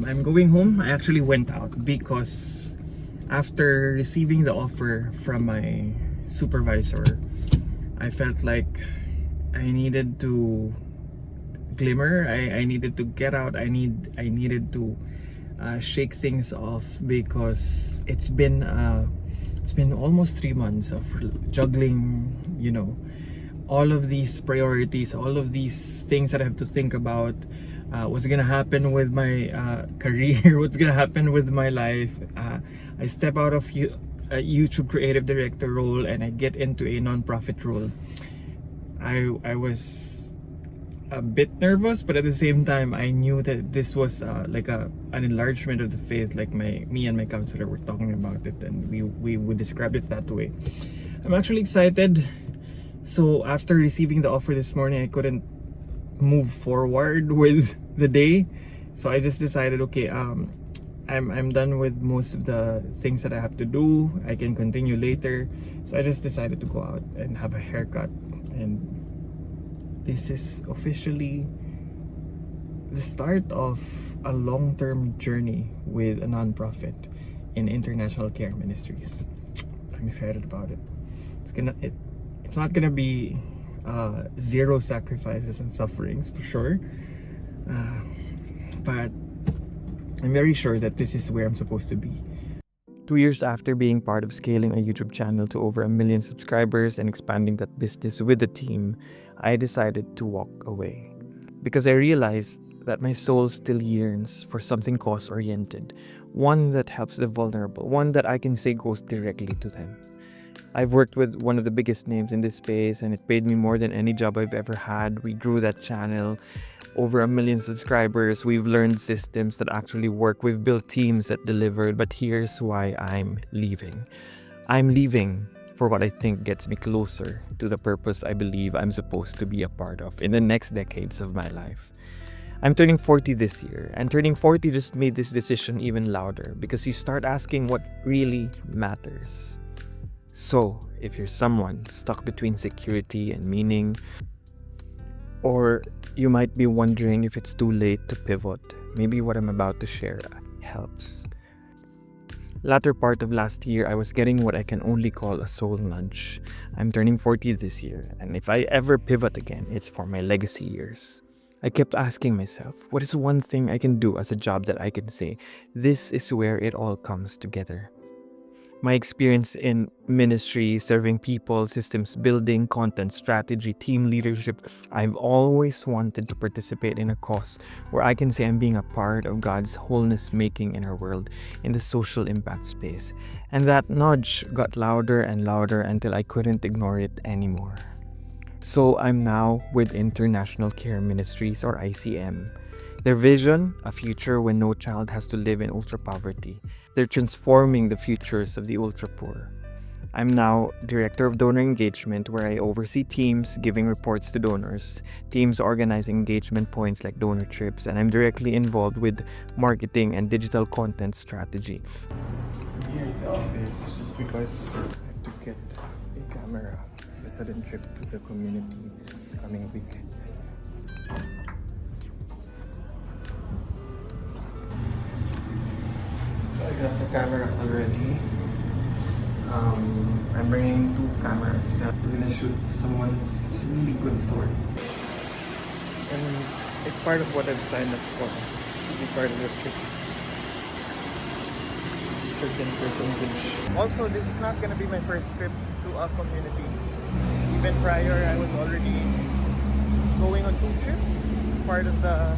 I'm going home. I actually went out because after receiving the offer from my supervisor, I felt like I needed to glimmer. I needed to get out. I needed to shake things off because it's been almost 3 months of juggling, all of these priorities, all of these things that I have to think about. What's gonna happen with my career? What's gonna happen with my life? I step out of a YouTube creative director role and I get into a non-profit role. I was a bit nervous, but at the same time I knew that this was like an enlargement of the faith, like me and my counselor were talking about it, and we would describe it that way. I'm actually excited. So after receiving the offer this morning, I couldn't move forward with the day, so I just decided, okay, I'm done with most of the things that I have to do. I can continue later. So I just decided to go out and have a haircut, and this is officially the start of a long-term journey with a non-profit in International Care Ministries. I'm excited about it. It's not gonna be zero sacrifices and sufferings for sure, but I'm very sure that this is where I'm supposed to be. 2 years after being part of scaling a YouTube channel to over 1 million subscribers and expanding that business with the team, I decided to walk away because I realized that my soul still yearns for something cause-oriented, one that helps the vulnerable, one that I can say goes directly to them. I've worked with one of the biggest names in this space, and it paid me more than any job I've ever had. We grew that channel over 1 million subscribers. We've learned systems that actually work. We've built teams that delivered. But here's why I'm leaving. I'm leaving for what I think gets me closer to the purpose I believe I'm supposed to be a part of in the next decades of my life. I'm turning 40 this year, and turning 40 just made this decision even louder because you start asking what really matters. So, if you're someone stuck between security and meaning, or you might be wondering if it's too late to pivot, maybe what I'm about to share helps. Latter part of last year, I was getting what I can only call a soul nudge. I'm turning 40 this year, and if I ever pivot again, it's for my legacy years. I kept asking myself, what is one thing I can do as a job that I can say, this is where it all comes together? My experience in ministry, serving people, systems building, content strategy, team leadership, I've always wanted to participate in a cause where I can say I'm being a part of God's wholeness making in our world in the social impact space. And that nudge got louder and louder until I couldn't ignore it anymore. So I'm now with International Care Ministries, or ICM. Their vision, a future when no child has to live in ultra poverty. They're transforming the futures of the ultra poor. I'm now Director of Donor Engagement, where I oversee teams giving reports to donors, teams organizing engagement points like donor trips, and I'm directly involved with marketing and digital content strategy. I'm here at the office just because I have to get a camera. A sudden trip to the community this coming week. I got the camera already. I'm bringing 2 cameras. We're gonna shoot someone's really good story. And it's part of what I've signed up for, to be part of the trips. Certain percentage. Also, this is not gonna be my first trip to a community. Even prior, I was already going on 2 trips. Part of the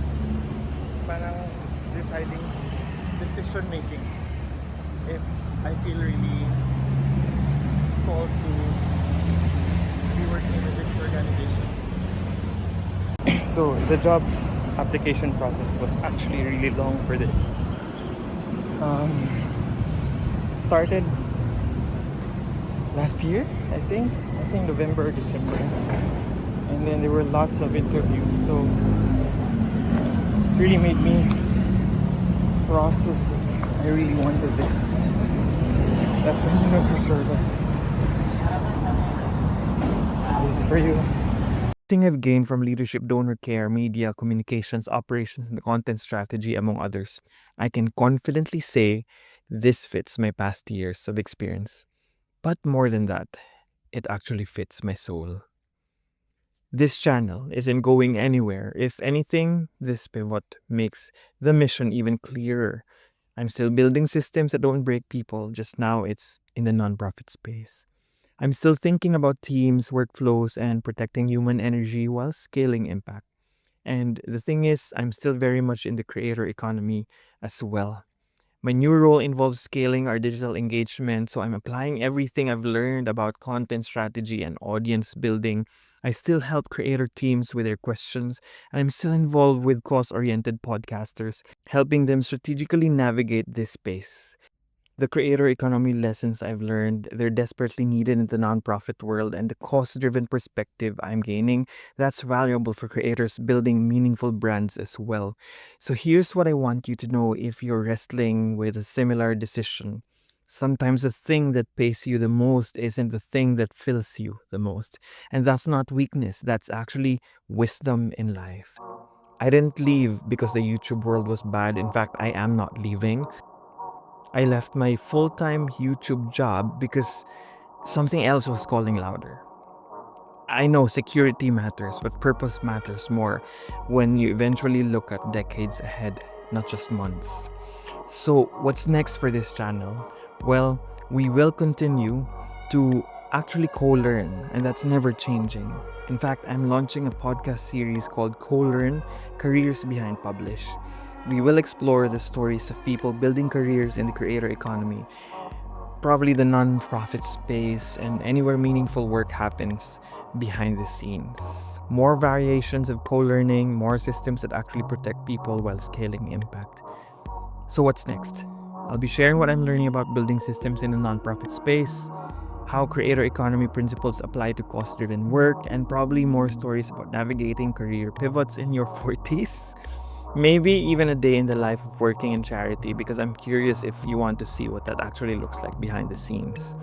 decision making. If I feel really called to be working with this organization. So the job application process was actually really long for this. It started last year, I think November or December, and then there were lots of interviews, so it really made me process if I really wanted this. That's when you know for sure that this is for you. thing I've gained from leadership, donor care, media, communications, operations, and content strategy, among others, I can confidently say this fits my past years of experience. But more than that, it actually fits my soul. This channel isn't going anywhere. If anything, this pivot makes the mission even clearer. I'm still building systems that don't break people, just now it's in the nonprofit space. I'm still thinking about teams, workflows, and protecting human energy while scaling impact. And the thing is, I'm still very much in the creator economy as well. My new role involves scaling our digital engagement, so I'm applying everything I've learned about content strategy and audience building. I still help creator teams with their questions, and I'm still involved with cause oriented podcasters, helping them strategically navigate this space. The creator economy lessons I've learned, they're desperately needed in the nonprofit world, and the cost-driven perspective I'm gaining, that's valuable for creators building meaningful brands as well. So here's what I want you to know if you're wrestling with a similar decision. Sometimes the thing that pays you the most isn't the thing that fills you the most. And that's not weakness, that's actually wisdom in life. I didn't leave because the YouTube world was bad. In fact, I am not leaving. I left my full time YouTube job because something else was calling louder. I know security matters, but purpose matters more when you eventually look at decades ahead, not just months. So, what's next for this channel? Well, we will continue to actually co learn, and that's never changing. In fact, I'm launching a podcast series called Co Learn Careers Behind Publish. We will explore the stories of people building careers in the creator economy, probably the non-profit space, and anywhere meaningful work happens behind the scenes. More variations of co-learning, more systems that actually protect people while scaling impact. So what's next? I'll be sharing what I'm learning about building systems in the nonprofit space, how creator economy principles apply to cost-driven work, and probably more stories about navigating career pivots in your 40s. Maybe even a day in the life of working in charity, because I'm curious if you want to see what that actually looks like behind the scenes.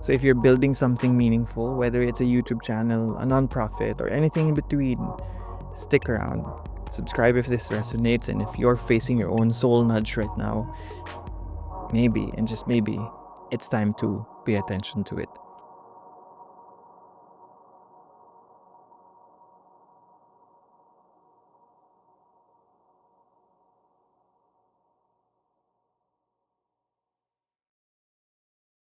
So if you're building something meaningful, whether it's a YouTube channel, a nonprofit, or anything in between, stick around. Subscribe if this resonates, and if you're facing your own soul nudge right now, maybe, and just maybe, it's time to pay attention to it.